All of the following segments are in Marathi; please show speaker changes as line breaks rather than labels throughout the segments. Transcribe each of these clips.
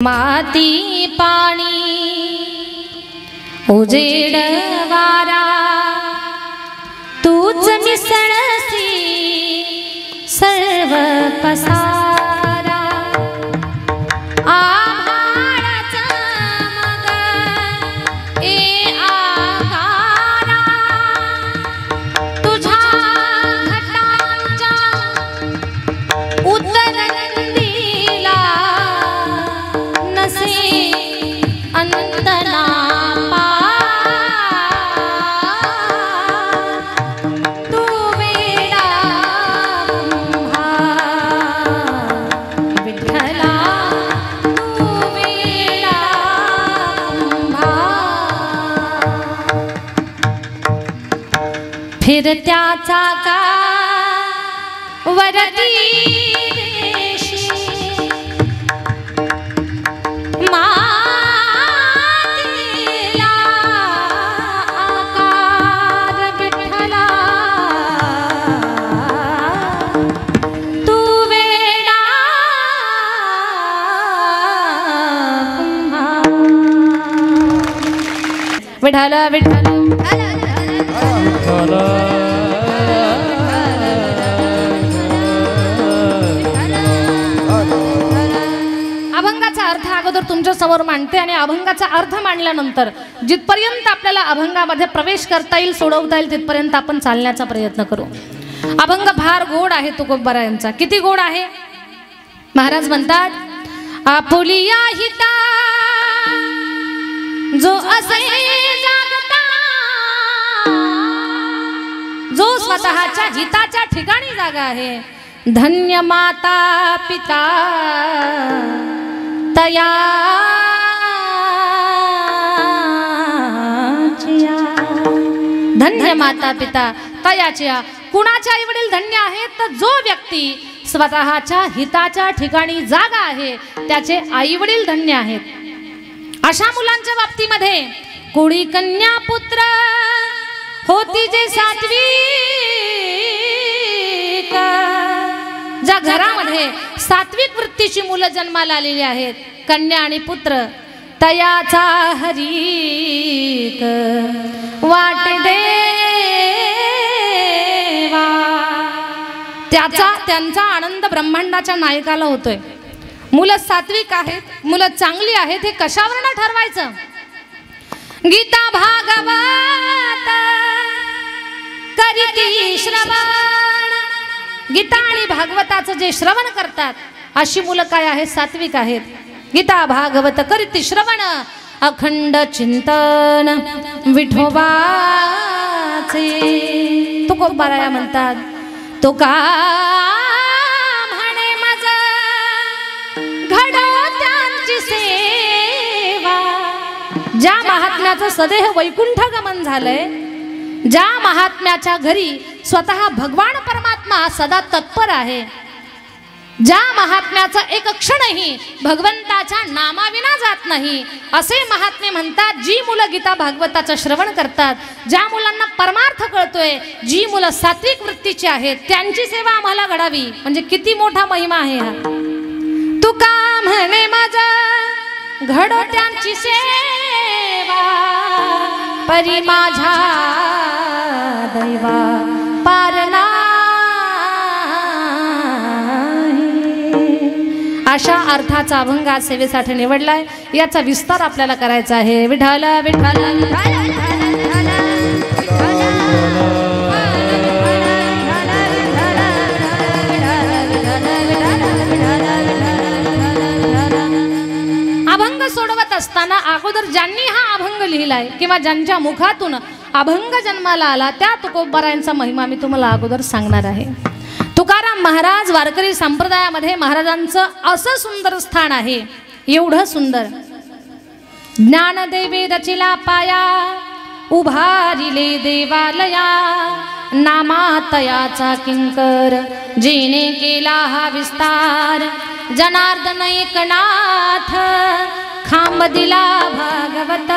माती पाणी उजेड वारा तूच मिसळसी सर्व पसारा आभाळाचा मग ए आकारा तुझ्या घटांच्या उतरंदीला नसे अंतना तू वेडा विठ्ठला तू वेडा फिरत्या चाका वरती मातीला आकार विठ्ठला तू वेडा विठ्ठल विठ्ठल अभंगाचा अर्थ अगोदर तुमच्या समोर मांडते आणि अभंगाचा अर्थ मांडल्यानंतर जिथपर्यंत आपल्याला अभंगामध्ये प्रवेश करता येईल सोडवता येईल तिथपर्यंत आपण चालण्याचा प्रयत्न करू। अभंग फार गोड आहे तुकोबारायांचा। किती गोड आहे? महाराज म्हणतात आपुलिया हिता जो असे जागता जो स्वतःच्या हिताच्या ठिकाणी जागा आहे धन्य माता पिता तयाचिया धन्य माता पिता तयाचिया। कुणाचे आई वडील धन्य आहेत? तर जो व्यक्ती स्वतःच्या हिताच्या ठिकाणी जागा आहे त्याचे आई वडील धन्य आहेत। अशा मुलांच्या बाबतीमध्ये कोळी कन्या पुत्र होती जे सात्विक, ज्या घरामध्ये सात्विक वृत्तीची मुलं जन्माला आलेली आहेत कन्या आणि पुत्र तयाचा हरीक वाट देवा त्यांचा आनंद ब्रह्मांडाच्या नायकाला होतोय। मुलं सात्विक आहेत, मुलं चांगली आहेत हे कशावरनं ठरवायचं? गीता भागवत करीती श्रवण, गीता आणि भागवताचं जे श्रवण करतात अशी मुलं काय आहेत? सात्विक आहेत। गीता भागवत करीती श्रवण अखंड चिंतन विठोबाचे। तुकोबाराया म्हणतात तो का म्हणे मज घडो त्यांची सेवा, ज्या महात्म्याचं सदेह वैकुंठ गमन झालंय, ज्या महात्म्याच्या घरी स्वतः भगवान परमात्मा सदा तत्पर आहे, ज्या महात्म्याचा एक क्षणही भगवंताच्या नामाविना जात नाही असे महात्मे म्हणतात जी मुलं गीता भागवताचं श्रवण करतात, ज्या मुलांना परमार्थ कळतोय, जी मुलं सात्विक वृत्तीची आहेत त्यांची सेवा आम्हाला घडावी। म्हणजे किती मोठा महिमा आहे हा। तू का म्हणे माझा घडो त्यांची सेवा परी माझ्या दैवा पारणा। अशा अर्थाचा अभंग आज सेवेसाठी निवडलाय, याचा विस्तार आपल्याला करायचा आहे। विठ्ठल विठ्ठल अभंग सोडवत असताना अगोदर ज्यांनी हा अभंग लिहिलाय किंवा ज्यांच्या मुखातून अभंग जन्माला आला त्या तुकोबारायांचा महिमा मी तुम्हाला अगोदर सांगणार आहे। तुकाराम महाराज वारकरी संप्रदायामध्ये महाराजांचं असं सुंदर स्थान आहे, एवढं सुंदर। ज्ञानदेवे रचिला पाया उभारिले देवालया, नामातयाचा किंकर जिने केला हा विस्तार। जनार्दन एकनाथ खांब दिला भागवत,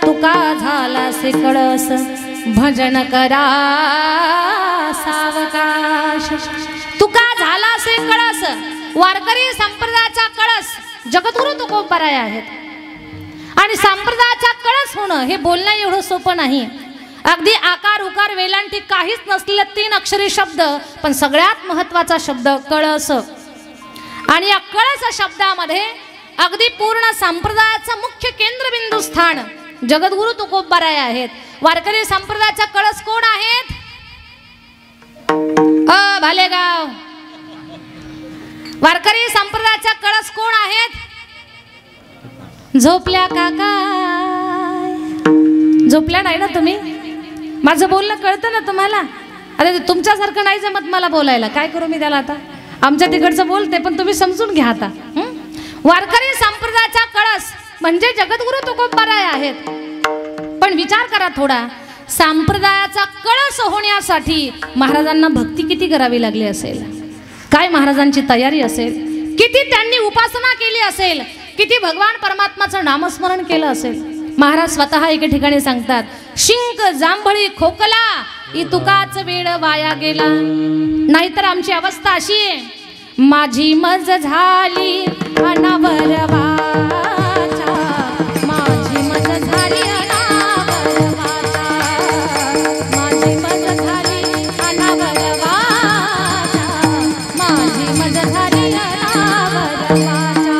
तुका झाला से कळस भजन करा सावकाश। तुका झाला से कळस वारकरी संप्रदायाचा कळस जगद्गुरु तुकोबाराय आहेत. आणि संप्रदायाचा कळस होणं हे बोलणं एवढं सोपं नाही. अगदी आकार उकार वेलांटी काहीच नसलेले 3 अक्षरी शब्द, पण सगळ्यात महत्त्वाचा शब्द कळस. आणि या कळस शब्दामध्ये अगदी पूर्ण संप्रदायाचा मुख्य केंद्रबिंदू स्थान जगद्गुरु तुकोबाराय आहेत. वारकरी संप्रदायाचा कळस कोण आहेत? भालेगाव. वारकरी संप्रदायाचा कळस कोण आहेत? झोपल्या का काय? झोपल्या नाही ना तुम्ही? माझं बोलणं कळतं ना तुम्हाला? अरे तुमच्यासारखं नाही जमत मला बोलायला, काय करू मी त्याला आता? आमच्या तिकडचं बोलते, पण तुम्ही समजून घ्या आता. वारकरी संप्रदायाचा कळस म्हणजे जगद्गुरु तुकोबाराय आहेत. पण विचार करा थोडा, संप्रदायाचा कळस होण्यासाठी महाराजांना भक्ती किती करावी लागली असेल, काय महाराजांची तयारी असेल, किती त्यांनी उपासना केली असेल, किती भगवान परमात्माचं नामस्मरण केलं असेल. महाराज स्वतः एके ठिकाणी सांगतात, शिंक जांभळी खोकला तुकाच वेळ वाया गेला. नाहीतर आमची अवस्था अशी आहे, माझी मज झाली अनावर वाचा, माझी मज झाली अनावर वाचा, माझी मज झाली अनावर वाचा, माझी मज झाली अनावर वाचा.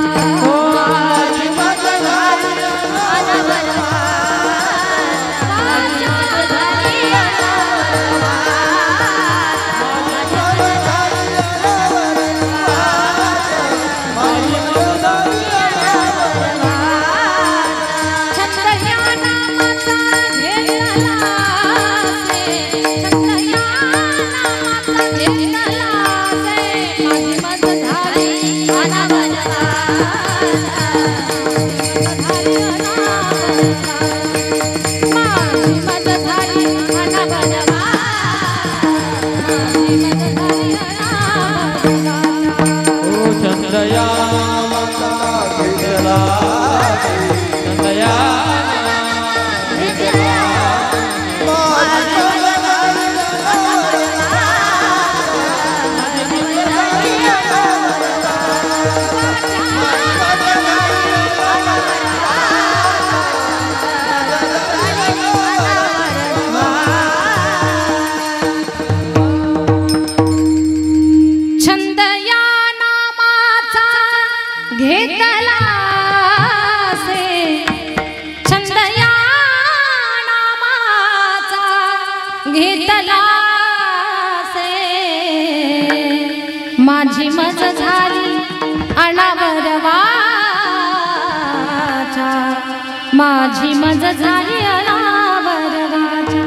माझी मज झाली अनावर वाचा, माझी मज झाली अनावर वाचा.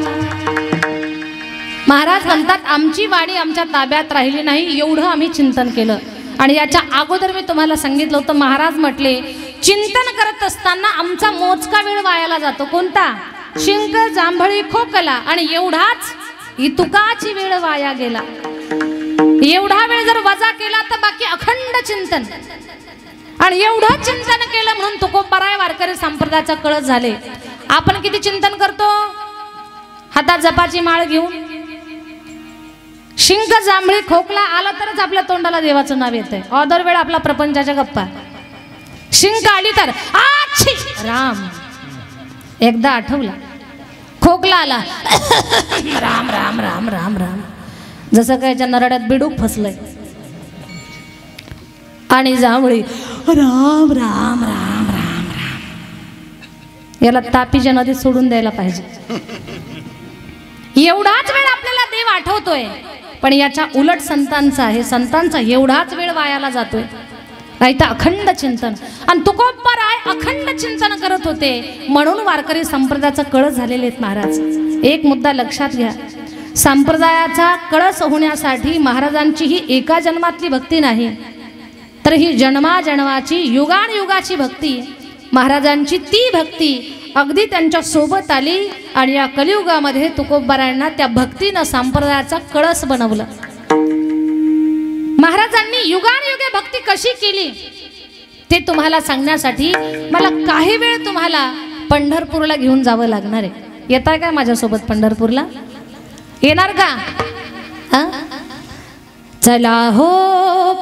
महाराज म्हणतात, आमची वाणी आमच्या ताब्यात राहिली नाही, एवढं आम्ही चिंतन केलं. आणि याच्या अगोदर मी तुम्हाला सांगितलं होतं, महाराज म्हटले चिंतन करत असताना आमचा मोजका वेळ वायाला जातो. कोणता? शिंक जांभळी खोकला. आणि एवढाच ही तुकाची वेळ वाया गेला. एवढा वेळ जर वजा केला तर बाकी अखंड चिंतन. आणि एवढं चिंतन केलं म्हणून तुकोबाराय वारकरी संप्रदायाचा कळस झाले. आपण किती चिंतन करतो? हातात जपाची माळ घेऊन शिंक जांभळी खोकला आला तरच आपल्या तोंडाला देवाचं नाव येतंय. अदर वेळ आपला प्रपंचाच्या गप्पा. शिंक आली तर आच्छी राम, एकदा आठवला. खोकला आला राम राम राम राम राम, जसं काय ज्या नरड्यात बिडूक फसलंय. आणि जांभळी राम राम राम राम राम. याला तापीच्या नदीत सोडून द्यायला पाहिजे. एवढाच वेळ आपल्याला देव आठवतोय, पण याच्या उलट संतांचा आहे. संतांचा एवढाच वेळ वायाला जातोय. नाही तर अखंड चिंतन. आणि तुकोबाराय अखंड चिंतन करत होते, म्हणून वारकरी संप्रदायाचा कळस झालेले आहेत. महाराज एक मुद्दा लक्षात घ्या, संप्रदायाचा कळस होण्यासाठी महाराजांची ही एका जन्मातली भक्ती नाही, तर ही जन्माजन्माची युगानुयुगाची भक्ती. महाराजांची ती भक्ती अगदी त्यांच्या सोबत आली. आणि या कलियुगामध्ये तुकोबारायांना त्या भक्तीनं संप्रदायाचा कळस बनवलं. महाराजांनी युगानुयुगे भक्ती कशी केली ते तुम्हाला सांगण्यासाठी मला काही वेळ तुम्हाला पंढरपूरला घेऊन जावं लागणार आहे. येताय का माझ्यासोबत पंढरपूरला? येणार का? चला हो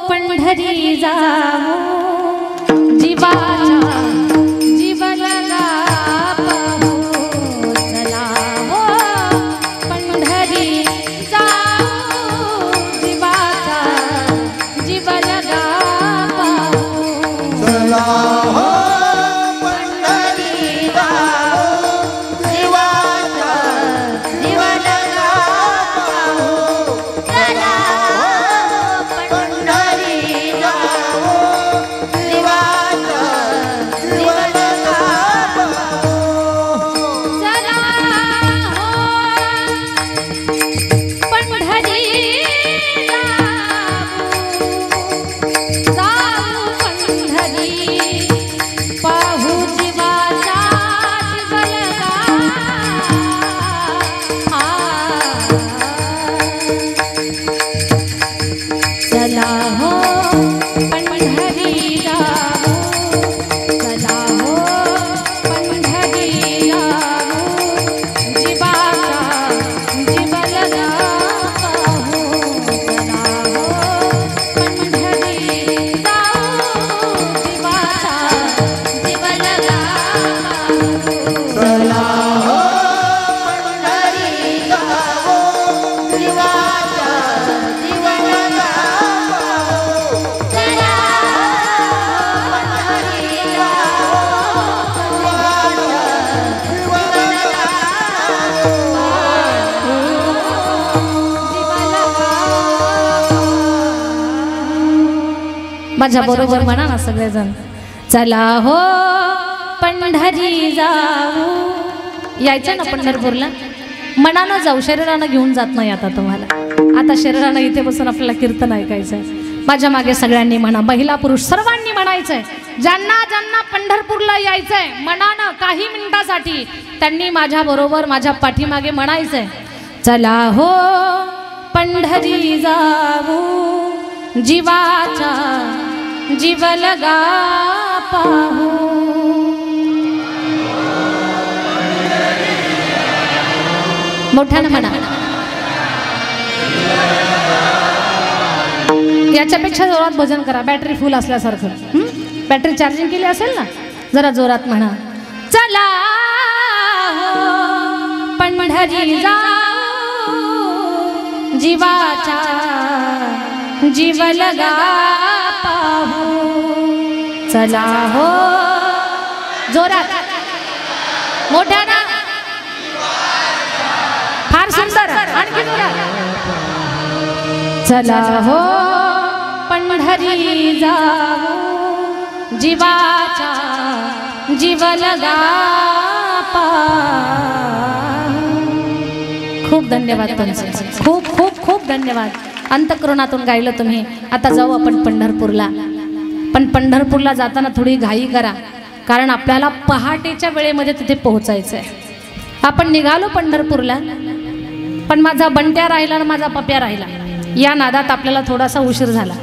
पंढरी जाऊ जीवाचा जीव लगा पाहू चला हो पंढरी जाऊ जीवाचा जीव लगा पाहू
चला हो पंढरी जाऊ जीवाचा जीव लगा पाहू चला हो पंढरी जाऊ जीवाचा जीव लगा पाहू
चला हो पंढरी जाऊ पंढरी पाहू जीवाचा जीव लगा चला हो पंढरी जाऊ चला हो पंढरी जाऊ जीवाचा जीव लगा पाहू चला हो पंढरी जाऊ जीवाचा जीव लगा पाहू
चला हो पंढरी जाऊ जीवाचा जीव लगा पाहू
चला
पंढरी जाऊ
माझ्या बरोबर म्हणा ना सगळेजण चला हो पंढरी जाऊ यायचं ना पंढरपूरला मनानं जाऊ शरीरानं घेऊन जात नाही आता तुम्हाला आता शरीरानं इथे बसून आपल्याला कीर्तन ऐकायचंय माझ्या मागे सगळ्यांनी म्हणा महिला पुरुष सर्वांनी म्हणायचंय ज्यांना ज्यांना पंढरपूरला यायचंय मनानं काही मिनिटासाठी त्यांनी माझ्या बरोबर माझ्या पाठीमागे म्हणायचंय चला हो पंढरी जाऊ जीवाचा जीव लगा पाहू मोठ्यानं म्हणा याच्यापेक्षा जोरात भजन करा बॅटरी फुल असल्यासारखं बॅटरी चार्जिंग केली असेल ना जरा जोरात म्हणा चला हो पंढरी जाऊ जीवाचा जीव लगा पाहू चला हो जोरात मोठ्यानं फार सुंदर आणखी जोरात चला हो पंढरी जाऊ जीवाचा जीव लगा पाहू खूप धन्यवाद तुमचे खूप खूप खूप धन्यवाद अंतःकरणातून गायलं तुम्ही आता जाऊ आपण पंढरपूरला पण पंढरपूरला जाताना थोडी घाई करा कारण आपल्याला पहाटेच्या वेळेमध्ये तिथे पोहोचायचं आहे आपण निघालो पंढरपूरला पण माझा बंट्या राहिला आणि माझा पप्या राहिला या नादात आपल्याला थोडासा उशीर झाला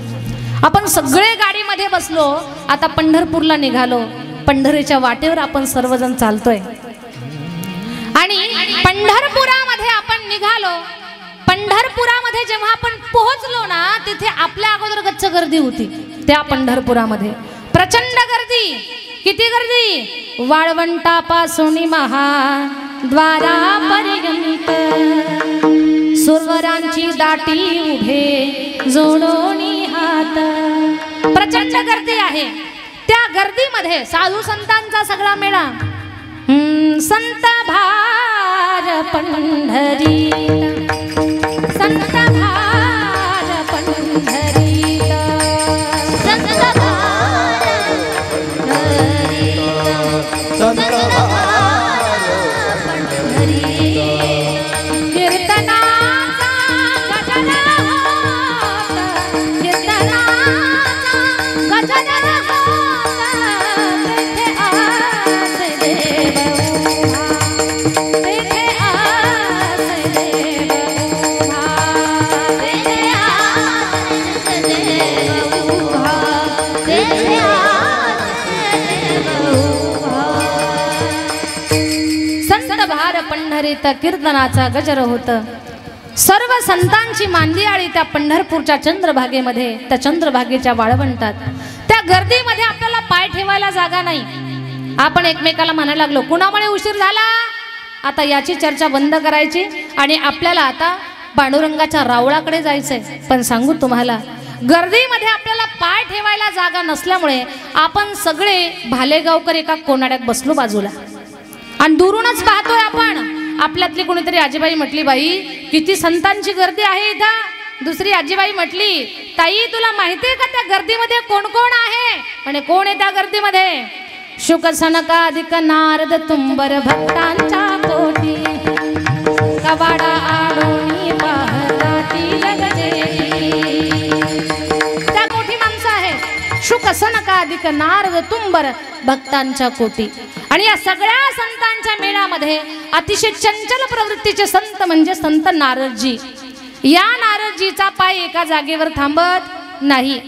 आपण सगळे गाडीमध्ये बसलो आता पंढरपूरला निघालो पंढरीच्या वाटेवर आपण सर्वजण चालतोय आणि पंढरपुरामध्ये आपण निघालो पंढरपुरामध्ये जेव्हा आपण पोहोचलो ना तिथे आपल्या अगोदर गच्च गर्दी होती त्या पंढरपुरामध्ये प्रचंड गर्दी किती गर्दी वाळवंटापासून महाद्वारापर्यंत सुरवरांची दाटी उभे जोडोनी हात प्रचंड गर्दी आहे त्या गर्दीमध्ये साधू संतांचा सगळा मेळा संत भार पंढरीला संत भार पंढरीला संत भार पंढरीला कीर्तनाचा गजर होत कीर्तनाचा गजर होत तेथे आस देव तेथे आस देव तेथे आस देव तेथे आस देव संत भार पंढरीत कीर्तनाचा गजर होत सर्व संतांची मांदियाळी त्या पंढरपूरच्या चंद्रभागेमध्ये त्या चंद्रभागेच्या वाळवंटात त्या गर्दीमध्ये आपल्याला पाय ठेवायला जागा नाही. आपण एकमेकाला म्हणायला लागलो कुणामुळे उशीर झाला. आता याची चर्चा बंद करायची आणि आपल्याला आता पांडुरंगाच्या रावळाकडे जायचंय. पण सांगू तुम्हाला, गर्दीमध्ये आपल्याला पाय ठेवायला जागा नसल्यामुळे आपण सगळे भालेगावकर एका कोनाड्यात बसलो बाजूला आणि दुरूनच पाहतोय आपण. आपल्यातली कोणीतरी आजीबाई म्हटली, बाई किती संतांची गर्दी आहे इथं. दुसरी आजीबाई म्हटली, ताई तुला माहितीये का त्या गर्दीमध्ये कोण कोण आहे. म्हणे कोण आहे त्या गर्दीमध्ये. शुक सनकाधिक नारद तुंबर भक्तांच्या कोटी कवाडा आडोनी पाहतातील गजेरी. त्या कोठी माणसं आहेत. शुक सनकाधिक नारद तुंबर भक्तांच्या कोटी. आणि या सगळ्या संतांच्या मेळामध्ये अतिशय चंचल प्रवृत्तीचे संत म्हणजे संत नारदजी. या नारदजीचा पाय एका जागेवर थांबत नाही.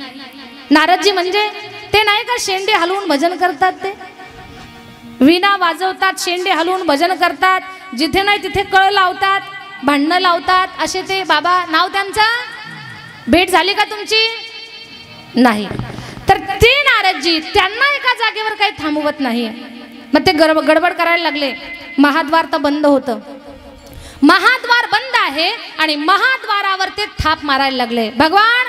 नारदजी म्हणजे ते नाही का शेंडे हलवून भजन करतात, ते विणा वाजवतात, शेंडे हलवून भजन करतात, जिथे नाही तिथे कळ लावतात, भांडणं लावतात, असे ते बाबा नाव त्यांचं. भेट झाली का तुमची? नाही. तर ते नारदजी त्यांना एका जागेवर काही थांबवत नाही. मग ते गडबड करायला लागले. महाद्वार तर बंद होतं. महाद्वार बंद आहे आणि महाद्वारावर ते थाप मारायला लागले. भगवान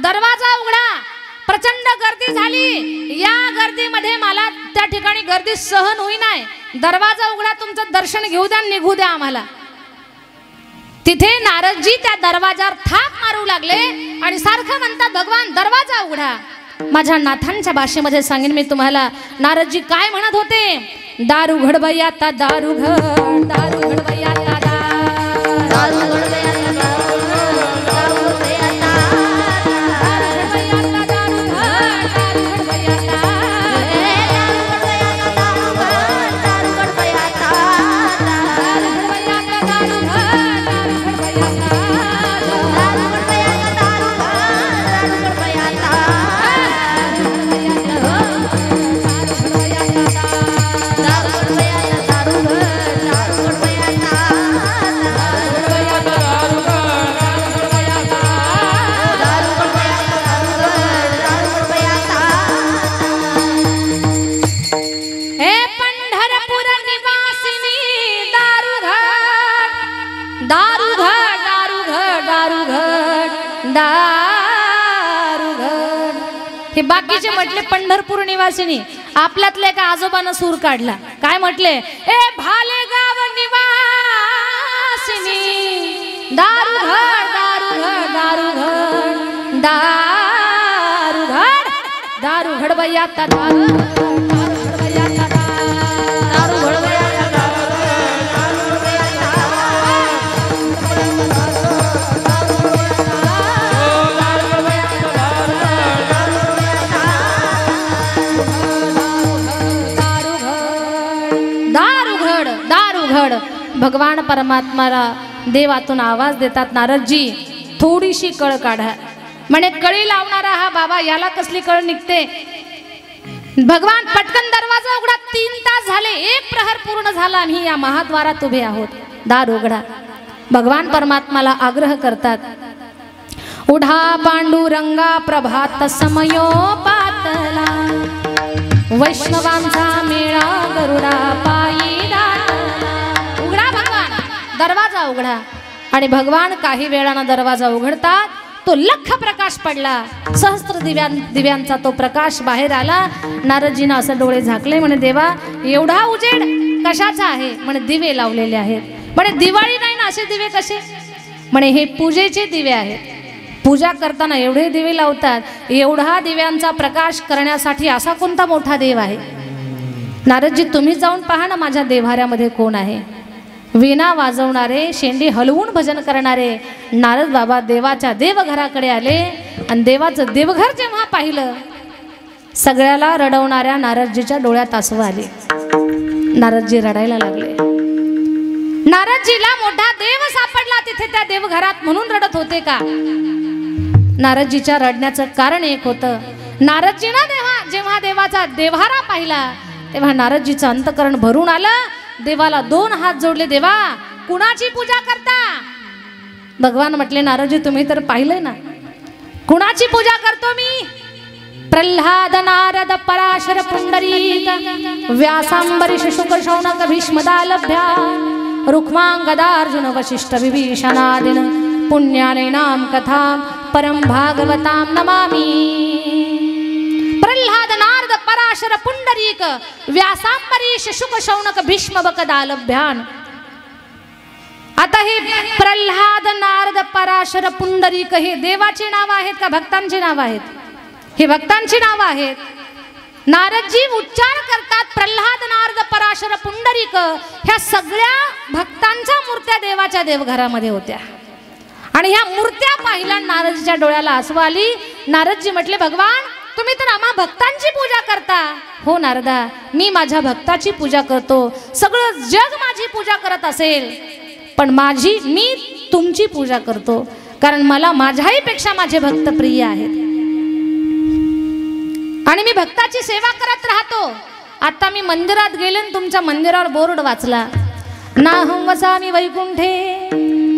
दरवाजा उघडा. प्रचंड गर्दी झाली. या गर्दीमध्ये मला त्या ठिकाणी गर्दी सहन होई नाही. दरवाजा उघडा, तुमचं दर्शन घेऊ द्या, निघू द्या आम्हाला. तिथे नारदजी त्या दरवाजावर थाप मारू लागले आणि सारखं म्हणतात, भगवान दरवाजा उघडा. माझ्या नाथांच्या भाषेमध्ये सांगेन मी तुम्हाला नारदजी काय म्हणत होते. दारू घड बाई आता दारू घड, दारू घड बाई आता दारू घड बाई आता दारू घड, दारू घड बाई आता दारू घड बाई आता दारू घड, दारू घड बाई आता दारू घड बाई आता दारू घड, दारू घड बाई आता दारू घड बाई आता दारू घड, दारू घड बाई आता दारू घड बाई आता दारू घड, दारू घड बाई आता हे बाकीचे म्हटले पंढरपूर निवासिनी. आपल्यातले एका आजोबानं सूर काढला. काय म्हटले? ए भालेगाव निवासिनी दारू घड, दारू घड, दारू घड, दारू घड, दारू घड बाई आता दारू घड, दारू घड बाई आता दारू घड बाई आता भगवान परमात्माला देवातून आवाज देतात. नारदजी थोडीशी कळ काढा. म्हणे कळी लावणारा हा बाबा, याला कसली कळ निघते. भगवान पटकन दरवाजा उघडा. 3 तास झाले, 1 प्रहर पूर्ण झाला, आम्ही या महाद्वारात उभे आहोत, दार उघडा. भगवान परमात्माला आग्रह करतात. उढा पांडुरंगा प्रभात समयो पातला, वैष्णवांचा मेळा गरुडा पायी दरवाजा उघडा. आणि भगवान काही वेळानं दरवाजा उघडतात. तो लख प्रकाश पडला. सहस्त्र दिव्यांचा तो प्रकाश बाहेर आला. नारदजीनं असं डोळे झाकले. म्हणे देवा एवढा उजेड कशाचा आहे. म्हणे दिवे लावलेले आहेत. म्हणे दिवाळी नाही ना, असे दिवे कसे. म्हणे हे पूजेचे दिवे आहेत. पूजा करताना एवढे दिवे लावतात. एवढा दिव्यांचा प्रकाश करण्यासाठी असा कोणता मोठा देव आहे. नारदजी तुम्ही जाऊन पहा ना माझ्या देव्हाऱ्यामध्ये कोण आहे. वीणा वाजवणारे, शेंडी हलवून भजन करणारे नारद बाबा देवाच्या देवघराकडे आले. आणि देवाचं देवघर जेव्हा पाहिलं, सगळ्याला रडवणाऱ्या नारदजीच्या डोळ्यात आसू आले. नारदजी रडायला लागले. नारदजीला मोठा देव सापडला तिथे त्या देवघरात, म्हणून रडत होते का. नारदजीच्या रडण्याचं कारण एक होतं. नारदजीनं जेव्हा देवाचा देव्हारा पाहिला तेव्हा नारदजीचं अंतकरण भरून आलं. देवाला 2 हात जोडले. देवा कुणाची पूजा करता. भगवान म्हटले नारदजी तुम्ही तर पाहिलंय ना कुणाची पूजा करतो मी. प्रल्हाद नारद पराशर पुंडरीक व्यासांबरीश शुक शौनक भीष्मदालभ्या रुक्मांगदार्जुन वशिष्ठ विभीषणादिन पुण्यानैनां कथां परम भागवतां नमामि। प्रल्हाद नारद पराशर पुंडरीक व्यासांबरीश शुक शौनक भीष्म बकदालभ्यान। आता हे प्रल्हाद नारद पराशर पुंडरीक हे देवाची नाव आहेत का भक्तांची नाव आहेत? हे भक्तांची नाव आहेत। नारदजी उच्चार करतात प्रल्हाद नारद पराशर पुंडरीक ह्या सगळ्या भक्तांच्या मूर्त्या देवाच्या देवघरामध्ये होत्या आणि ह्या मूर्त्या पाहिल्या नारदजीच्या डोळ्याला आसू आली। नारदजी म्हटले भगवान तुम्ही तर आम्हा भक्तांची पूजा करता। हो नारदा मी माझ्या भक्ताची पूजा करतो, सगळं जग माझी पूजा करत असेल पण मी तुमची पूजा करतो कारण मला माझ्याही पेक्षा माझे भक्त प्रिय आहेत आणि मी भक्ताची सेवा करत राहतो। आता मी मंदिरात गेले आणि तुमच्या मंदिरावर बोर्ड वाचला नाहं वसामि वैकुंठे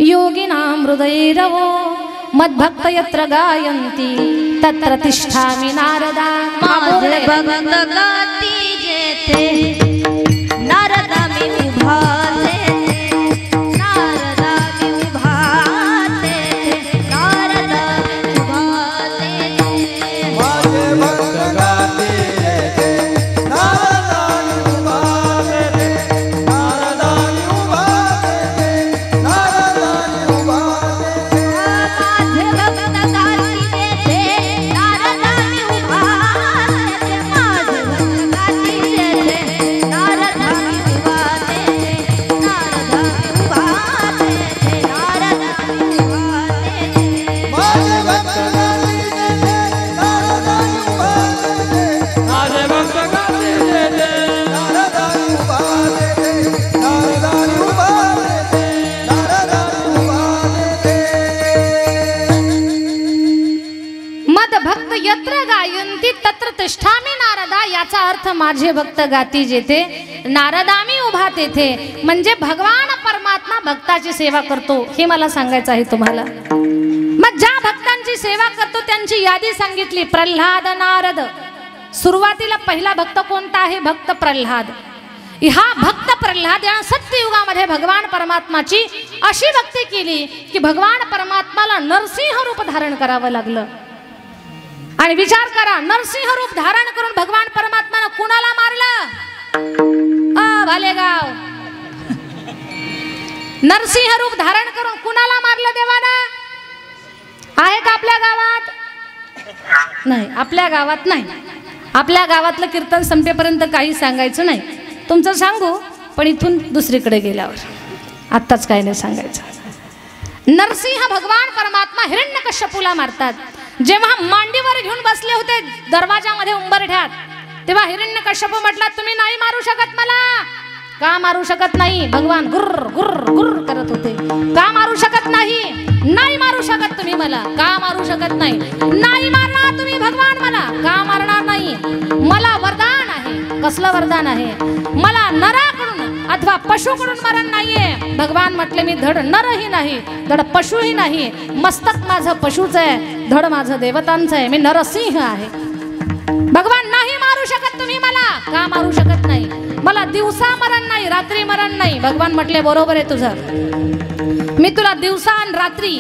योगिनां हृदये रवो मद्भक्त यत्र गायन्ति तत्र तिष्ठामि नारदा।
माझे भक्त गाती जेथे नारदा मी उभा तेथे, नारदा मी उभा तेथे, नारदा मी उभा तेथे।
माझे भक्त गाती जेथे नारदा मी उभा तेथे, नारदा मी उभा तेथे, नारदा मी उभा तेथे।
माझे भक्त गाती जेथे नारदा मी उभा तेथे, माझे भक्त गाती जेथे नारदा मी उभा तेथे, नारदा मी उभा तेथे, नारदा मी उभा तेथे।
माझे भक्त गाती जेथे नारदा मी उभा तेथे, माझे भक्त गाती जेथे नारदा मी उभा तेथे, नारदा मी उभा तेथे, नारदा मी उभा तेथे।
मद भक्त यत्र गायन्ति तत्र तिष्ठामि नारदा। याचा अर्थ माझे भक्त गाती जेथे नारदामी उभा तेथे, म्हणजे भगवान परमात्मा भक्ताची सेवा करतो हे मला सांगायचं आहे तुम्हाला। मग ज्या भक्तांची सेवा करतो त्यांची यादी सांगितली प्रल्हाद नारद। सुरुवातीला पहिला भक्त कोणता आहे? भक्त प्रल्हाद। हा भक्त प्रल्हाद या सत्ययुगामध्ये भगवान परमात्माची अशी भक्ती केली की भगवान परमात्माला नरसिंह रूप धारण करावं लागलं। आणि विचार करा नरसिंह रूप धारण करून भगवान परमात्मानं कुणाला मारलं? भालेगाव नरसिंह रूप धारण करून कुणाला मारलं देवानं? आहे का आपल्या गावात? नाही, आपल्या गावात नाही। आपल्या गावातलं कीर्तन संपेपर्यंत काही सांगायचं नाही। तुमचं सांगू पण इथून दुसरीकडे गेल्यावर, आत्ताच काही नाही सांगायचं। नरसिंह भगवान परमात्मा हिरण्यकश्यपूला मारतात। जेव्हा मांडीवर घेऊन बसले होते दरवाजामध्ये उंबरठ्यात तेव्हा हिरण्यकश्यपू म्हटला तुम्ही नाही मारू शकत मला। का मारू शकत नाही? भगवान गुर्र गुर्र गुर्र करत होते। का मारू शकत नाही? नाही मारू शकत तुम्ही मला। का मारू शकत नाही? नाही मारणार तुम्ही भगवान मला। का मारणार नाही? मला वरदान आहे। कसलं वरदान आहे? मला नराकडून अथवा पशुकडून मरण नाहीये। भगवान म्हटले मी धड नरही नाही धड पशुही नाही, मस्तक माझं पशुचं आहे, धड माझं देवतांचं आहे, मी नरसिंह आहे। भगवान नाही मारू शकत तुम्ही मला। का मारू शकत नाही? मला दिवसा मरण नाही रात्री मरण नाही। भगवान म्हटले बरोबर आहे तुझं, मी तुला दिवसा आणि रात्री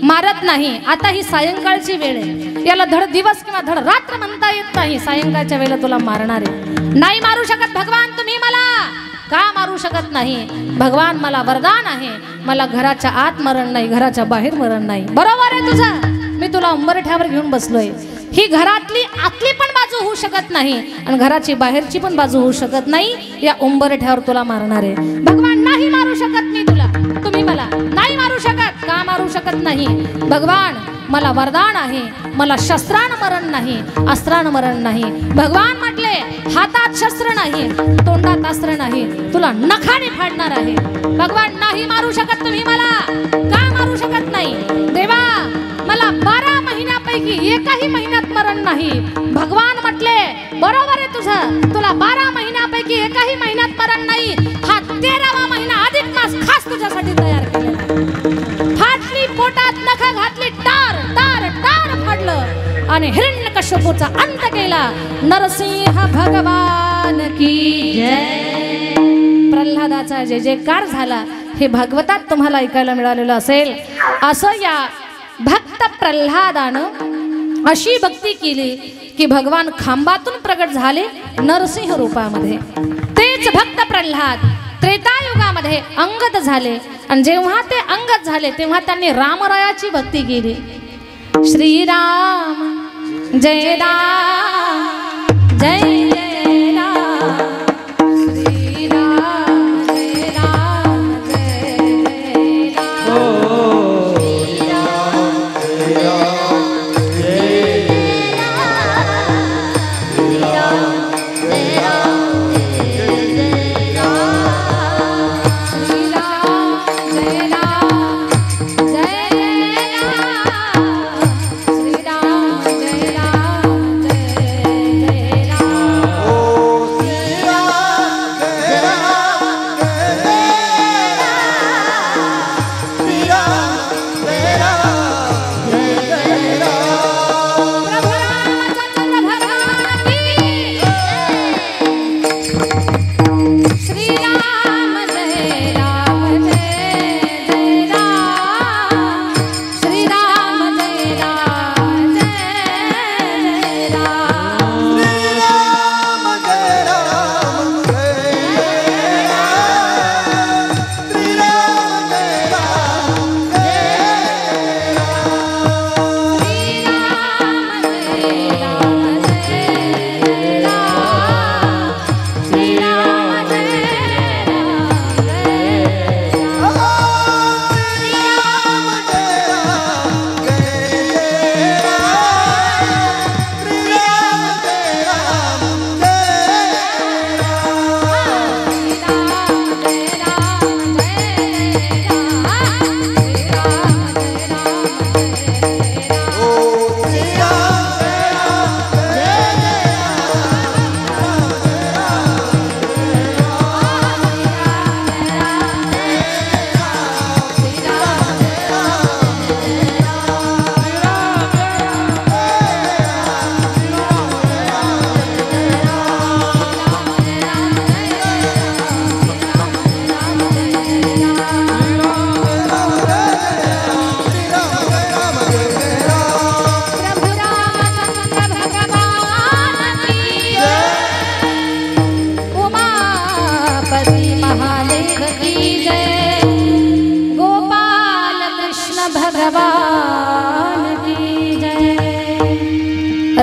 मारत नाही। आता ही सायंकाळची वेळ आहे, याला धड दिवस किंवा धड रात्र म्हणता येत नाही। सायंकाळच्या वेळेला तुला मारणार आहे। नाही मारू शकत भगवान तुम्ही मला। का मारू शकत नाही? भगवान मला वरदान आहे, मला घराच्या आत मरण नाही घराच्या बाहेर मरण नाही। बरोबर आहे तुझं, मी तुला उंबरठ्यावर घेऊन बसलोय। ही घरातली आतली पण बाजू होऊ शकत नाही आणि घराची बाहेरची पण बाजू होऊ शकत नाही। या उंबरठ्यावर तुला मारणार आहे। भगवान नाही मारू शकत मी तुला, तुम्ही मला नाही मारू शकत। का मारू शकत नाही? भगवान मला वरदान आहे, मला शस्त्रान मरण नाही अस्त्रान मरण नाही। भगवान म्हटले हातात शस्त्र नाही तोंडात अस्त्र नाही, तुला नखाने फाडणार आहे। भगवान नाही मारू शकत तुम्ही मला। का मारू शकत नाही? देवा मला 12 महिन्यापैकी एकाही महिन्यात मरण नाही। भगवान म्हटले बरोबर आहे तुझं, तुला 12 महिन्यापैकी एकाही महिन्यात मरण नाही। हा 13वा महिना अधिक मास खास तुझ्यासाठी तयार केलेला आहे। फाटली पोटात नख घातली टार टार टार फाडलं आणि हिरण्यकश्यप हिरण्यकश्यपूचा अंत केला. नरसिंह भगवान की जय. प्रल्हादाचा जय जयकार झाला. हे भागवतात तुम्हाला ऐकायला मिळालेलं असेल. असं या भक्त प्रल्हादानं अशी भक्ती केली की भगवान खांबातून प्रगट झाले नरसिंह रूपामध्ये. तेच भक्त प्रल्हाद त्रेतायुगामध्ये अंगद झाले आणि जेव्हा ते अंगद झाले तेव्हा त्यांनी रामरायाची भक्ती केली. श्रीराम जय राम जय जय राम. श्रीराम जय राम जय जय राम.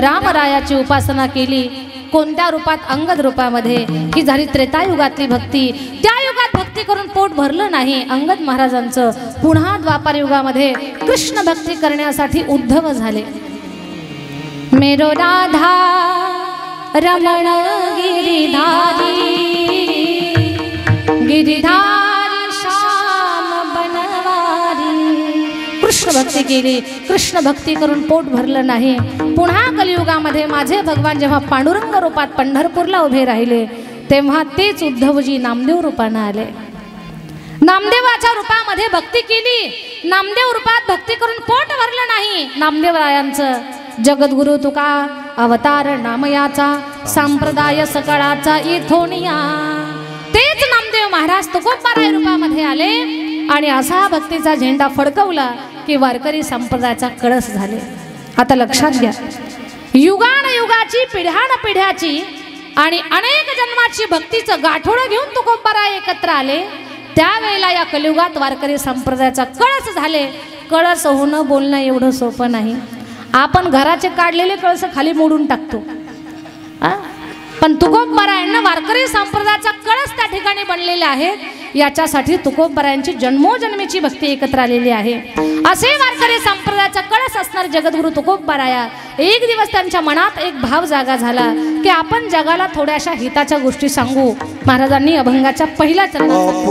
रामरायाची उपासना केली. कोणत्या रूपात? अंगद रूपामध्ये. ही झाली त्रेतायुगातली भक्ती. त्या युगात भक्ती करून पोट भरलं नाही अंगद महाराजांचं. पुन्हा द्वापार युगामध्ये कृष्ण भक्ती करण्यासाठी उद्धव झाले. मेरो राधा रमण गिरिधारी गिरिधारी श्याम बनवारी. कृष्ण भक्ती केली. कृष्ण भक्ती करून पोट भरलं नाही. पुन्हा कलियुगामध्ये माझे भगवान जेव्हा पांडुरंग रूपात पंढरपूरला उभे राहिले तेव्हा तेच उद्धवजी नामदेव रूपानं आले. नामदेवाच्या रूपामध्ये भक्ती केली. नामदेव रूपात भक्ती करून पोट भरलं नाही नामदेवरायांचं. जगद्गुरु तुका अवतार नामयाचा संप्रदाय सकाळाचा इथोनिया. तेच नामदेव महाराज तुकोबाराय रूपामध्ये आले आणि असा भक्तीचा झेंडा फडकवला की वारकरी संप्रदायाचा कळस झाले. आता लक्षात घ्या, युगानयुगाची पिढ्यानपिढ्याची आणि अनेक जन्माची भक्तीचं गाठोडं घेऊन तुकोबाराय एकत्र आले. त्यावेळेला या कलियुगात वारकरी संप्रदायाचा कळस झाले. कळस होणं बोलणं एवढं सोपं नाही. आपण घराचे काढलेले कळस खाली मोडून टाकतो, पण तुकोबारायांना वारकरी संप्रदायाचा कळस त्या ठिकाणी बनलेले आहेत. याच्यासाठी तुकोबारायांची जन्मोजन्मीची भक्ती एकत्र आलेली आहे. असे वारकरी संप्रदायाचा कळस असणारे जगद्गुरु तुकोबाराया एक दिवस त्यांच्या मनात एक भाव जागा झाला की आपण जगाला थोड्याशा हिताच्या गोष्टी सांगू. महाराजांनी अभंगाच्या पहिल्या चरणात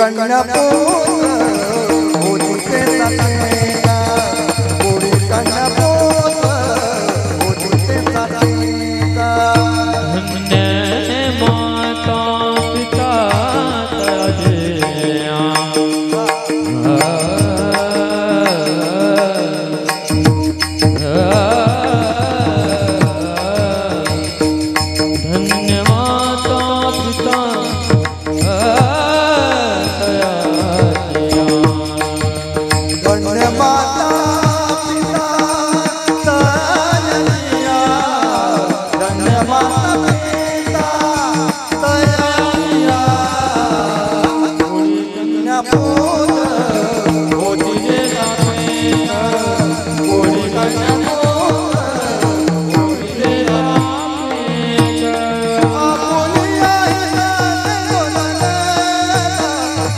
कन्या पोत होती का गोडी कन्या पोत होती का
धन्य माता पिता तजया धन्य माता पिता
धन्य माता पिता तनया धन्य माता पिता तनया कन्या पोत होती गोडी कन्या पोत होती आपुलिया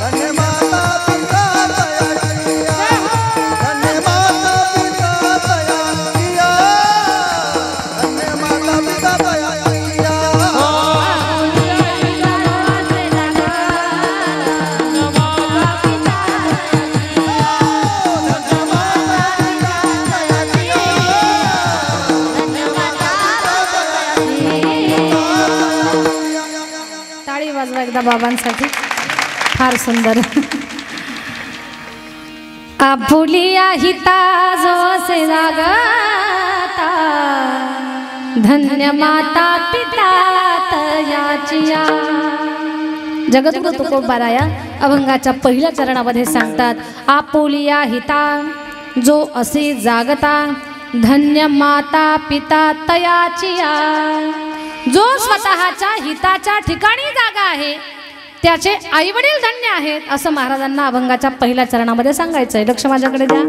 धन्य माता पिता तया धन्य माता पिता तया धन्य माता पिता तया
टाळी वाजवा एकदा बाबांसाठी. फार सुंदर. आपुलिया हिता जो असे जागता धन्य माता पिता तयाचिया. जगद्गुरु तुकोबाराया अभंगाच्या पहिल्या चरणामध्ये सांगतात, आपुलिया हिता जो असे जागता धन्य माता पिता तयाचिया. जो स्वतःच्या हिताच्या ठिकाणी जागा आहे त्याचे आईवडील धन्य आहेत, असं महाराजांना अभंगाच्या पहिल्या चरणामध्ये सांगायचंय. लक्ष माझ्याकडे द्या.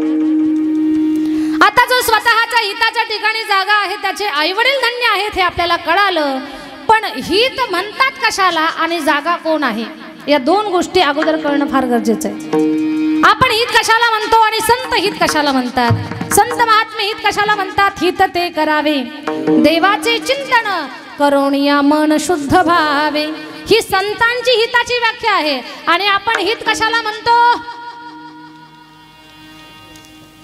आता जो स्वतःच्या हिताच्या ठिकाणी जागा आहे त्याचे आईवडील धन्य आहेत हे आपल्याला कळालं, पण हित म्हणतात कशाला आणि जागा कोण आहे या दोन गोष्टी अगोदर कळणं फार गरजेचं आहे. आपण हित कशाला म्हणतो आणि संत हित कशाला म्हणतात, संत महात्मे हित कशाला म्हणतात. हित ते करावे देवाचे चिंतन करोनिया मन शुद्ध भावे, ही संतांची हिताची व्याख्या आहे. आणि आपण हित कशाला म्हणतो,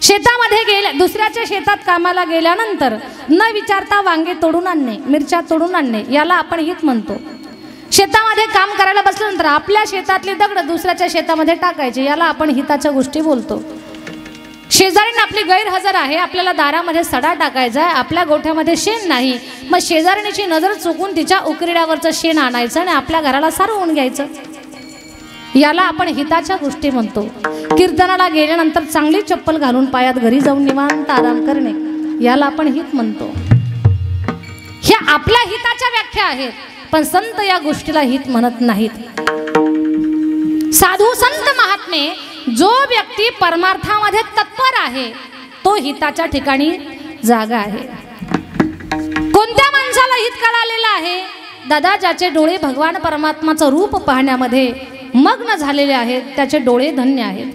शेतामध्ये गेल्या दुसऱ्याच्या शेतात कामाला गेल्यानंतर न विचारता वांगे तोडून आणणे, मिरच्या तोडून आणणे याला आपण हित म्हणतो. शेतामध्ये काम करायला बसल्यानंतर आपल्या शेतातली दगड दुसऱ्याच्या शेतामध्ये टाकायचे याला आपण हिताच्या गोष्टी बोलतो. शेजारीने आपली गैरहजर आहे, आपल्याला दारामध्ये सडा टाकायचा आहे, आपल्या गोठ्यामध्ये शेण नाही, मग शेजारणीची नजर चुकून तिच्या उकिरड्यावरचं शेण आणायचं आणि आपल्या घराला सारवून घ्यायचं याला आपण हिताच्या गोष्टी म्हणतो. कीर्तनाला गेल्यानंतर चांगली चप्पल घालून पायात घरी जाऊन निवांत आराम करणे याला आपण हित म्हणतो. ह्या आपल्या हिताच्या व्याख्या आहेत, पण संत या गोष्टीला हित म्हणत नाहीत. साधू संत महात्मे जो व्यक्ती परमार्थामध्ये तत्पर आहे तो हिताच्या ठिकाणी जागा आहे. कोणत्या माणसाला हित कळालेलं आहे, दादा ज्याचे डोळे भगवान परमात्माचं रूप पाहण्यामध्ये मग्न झालेले आहेत त्याचे डोळे धन्य आहेत.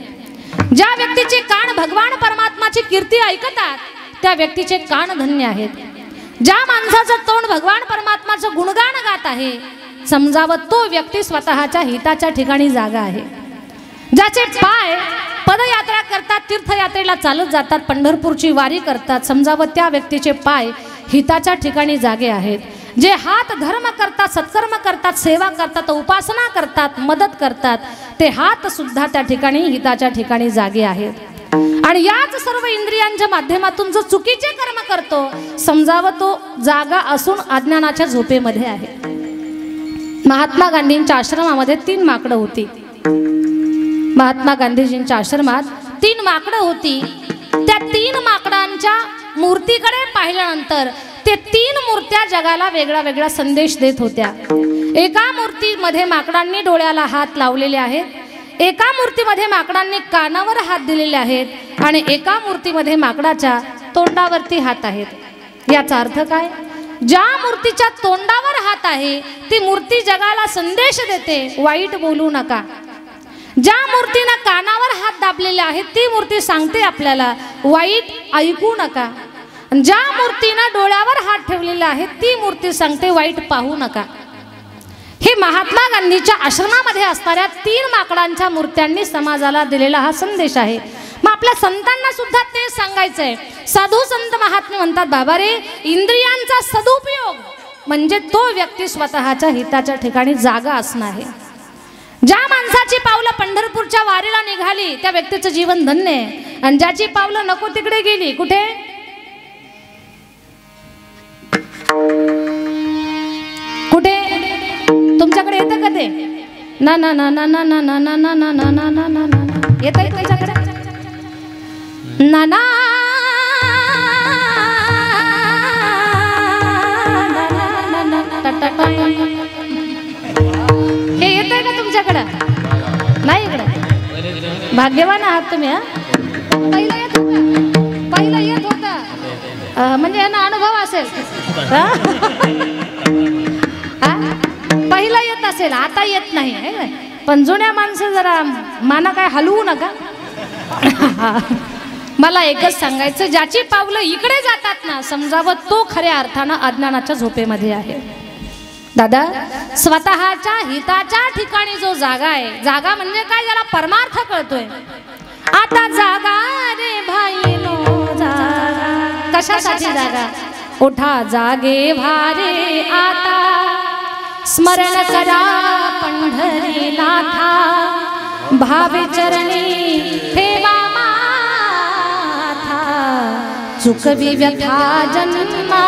ज्या व्यक्तीचे कान भगवान परमात्माची कीर्ती ऐकतात त्या व्यक्तीचे कान धन्य आहेत. ज्या माणसाचं तोंड भगवान परमात्माचं गुणगान गात आहे समजावं तो व्यक्ती स्वतःच्या हिताच्या ठिकाणी जागा आहे. ज्याचे पाय पदयात्रा करतात, तीर्थयात्रेला चालत जातात, पंढरपूरची वारी करतात, समजावं त्या व्यक्तीचे पाय हिताच्या ठिकाणी जागे आहेत. जे हात धर्म करतात, सत्कर्म करतात, सेवा करतात, उपासना करतात, मदत करतात, ते हात सुद्धा त्या ठिकाणी हिताच्या ठिकाणी जागे आहेत. आणि याच सर्व इंद्रियांच्या माध्यमातून जो चुकीचे कर्म करतो समजावं तो जागा असून अज्ञानाच्या झोपेमध्ये आहे. महात्मा गांधींच्या आश्रमामध्ये 3 माकडं होती. महात्मा गांधीजींच्या आश्रमात 3 माकडं होती. त्या 3 माकडांच्या मूर्तीकडे पाहिल्यानंतर ते 3 मूर्त्या जगाला वेगळा वेगळा संदेश देत होत्या. एका मूर्तीमध्ये माकडांनी डोळ्याला हात लावलेले आहेत, एका मूर्तीमध्ये माकडांनी कानावर हात दिलेले आहेत आणि एका मूर्तीमध्ये माकडाच्या तोंडावरती हात आहेत. याचा अर्थ काय, ज्या मूर्तीच्या तोंडावर हात आहे ती मूर्ती जगाला संदेश देते, वाईट बोलू नका. ज्या मूर्तीनं कानावर हात दाबलेले आहेत ती मूर्ती सांगते आपल्याला वाईट ऐकू नका. ज्या मूर्तीनं डोळ्यावर हात ठेवलेले आहेत ती मूर्ती सांगते वाईट पाहू नका. हे महात्मा गांधीच्या आश्रमामध्ये असणाऱ्या 3 माकडांच्या मूर्त्यांनी समाजाला दिलेला हा संदेश आहे. मग आपल्या संतांना सुद्धा ते सांगायचं आहे. साधू संत महात्मे म्हणतात, बाबा रे, इंद्रियांचा सदुपयोग म्हणजे तो व्यक्ती स्वतःच्या हिताच्या ठिकाणी जागा असणं आहे. ज्या माणसाची पावलं पंढरपूरच्या वारीला निघाली त्या व्यक्तीचं जीवन धन्य आहे. आणि ज्याची पावलं नको तिकडे गेली, कुठे? कुठे? तुमच्याकडे येतं का ते? ना ना ना ना ना ना ना ना ना ना ना ना ना ना ना येत आहे तुमच्याकडे? ना ना हे येत आहे का तुमच्याकडं? नाही इकडं. भाग्यवान आहात तुम्ही. पहिलं येत होतं, पहिलं येत होतं म्हणजे यांना अनुभव असेल. पहिला येत असेल, आता येत नाही. पण जुन्या माणसं जरा माना काय हलवू नका. मला एकच सांगायचं, ज्याची पावलं इकडे जातात ना, समजावं तो खऱ्या अर्थानं अज्ञानाच्या झोपेमध्ये आहे. दादा, स्वतःच्या हिताच्या ठिकाणी जो जागा आहे, जागा म्हणजे काय, ज्याला परमार्थ कळतोय. आता जागा रे भाईनो जागा. कशासाठी जागा? उठा जागे भारे आता, स्मरण करा पंढरी नाथा, भावे चरणी ठेवा माथा, चुकवी व्यथा जन्मा.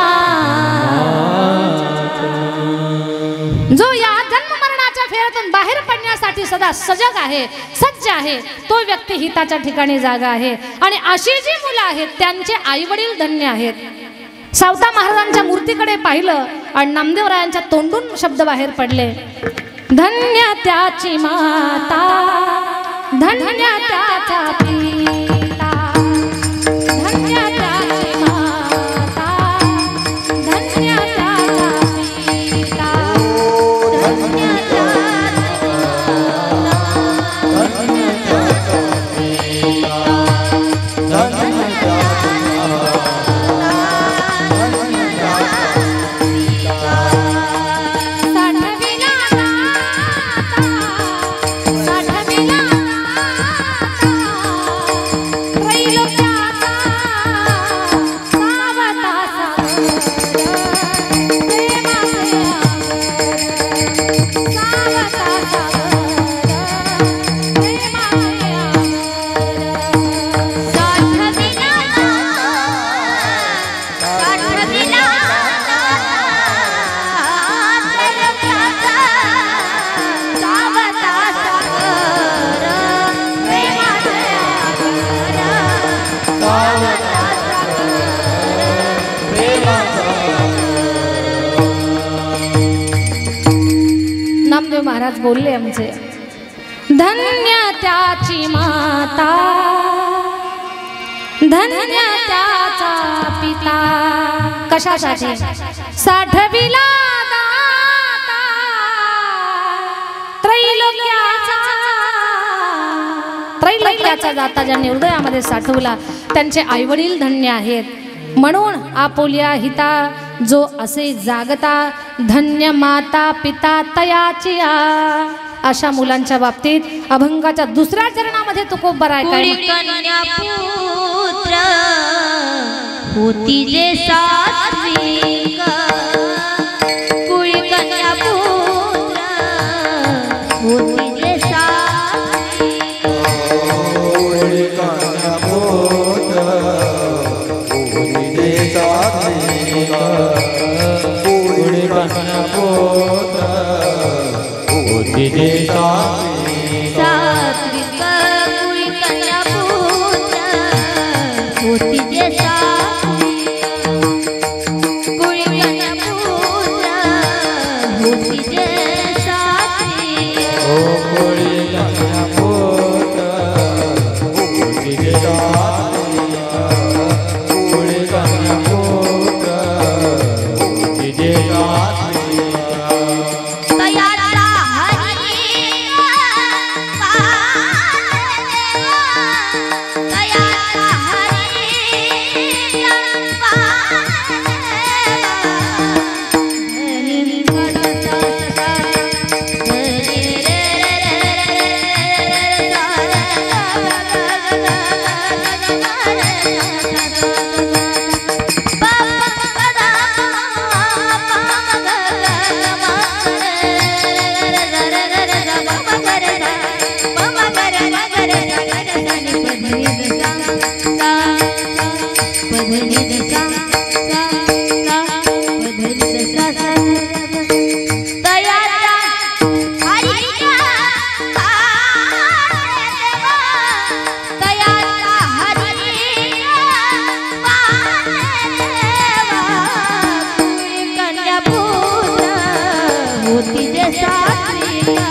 जो या जन्म मरणाच्या फेऱ्यातून बाहेर पडण्यासाठी सदा सजग आहे, सज्ज आहे, तो व्यक्ती हिताच्या ठिकाणी जागा आहे. आणि अशी जी मुलं आहेत त्यांचे आई वडील धन्य आहेत. सावता महाराजांच्या मूर्तीकडे पाहिलं आणि नामदेवरायांच्या तोंडून शब्द बाहेर पडले, धन्य त्याची माता, धन्य त्याचा पिता, धन्य त्याची माता, धन्य त्याचा पिता, धन्य नामदेव महाराज बोलले आमचे, धन्य त्याची माता, धन्य त्याचा पिता. कशासाठी? साठविला दाता त्रैलोक्याचा दाता ज्यांनी हृदयामध्ये साठवला त्यांचे आईवडील धन्य आहेत. म्हणून आपुल्या हिता जो असे जागता, धन्य माता पिता तयाची. अशा मुलांच्या बाबतीत अभंगाच्या 2ऱ्या चरणामध्ये तुकोबराय काय
कन्या पुत्र होती जे सात्विक, कुळी कन्या पुत्र होती जे सात्विक,
कुळी कन्या पुत्र होती जे सात्विक, कुळी कन्या पुत्र होती जे सात्विक,
सात्विक कुळी कन्या पुत्र होती जे सात्विक, कुळी कन्या पुत्र होती जे सात्विक.
ओ कुळी कन्या पुत्र होती जे सात्विक, कुळी कन्या पुत्र होती जे सात्विक.
तयाचा हरी जे सात्विका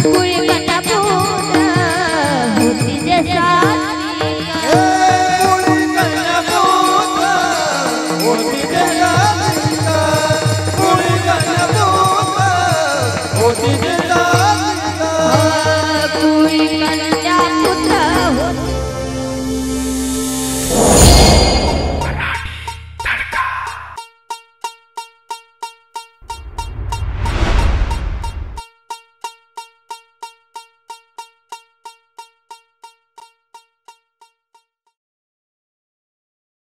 कुळी कन्यापूत होती जे सात्विका
कुळी कन्यापूत होती जे सात्विका कुळी कन्यापूत होती जे सात्विका
कुळी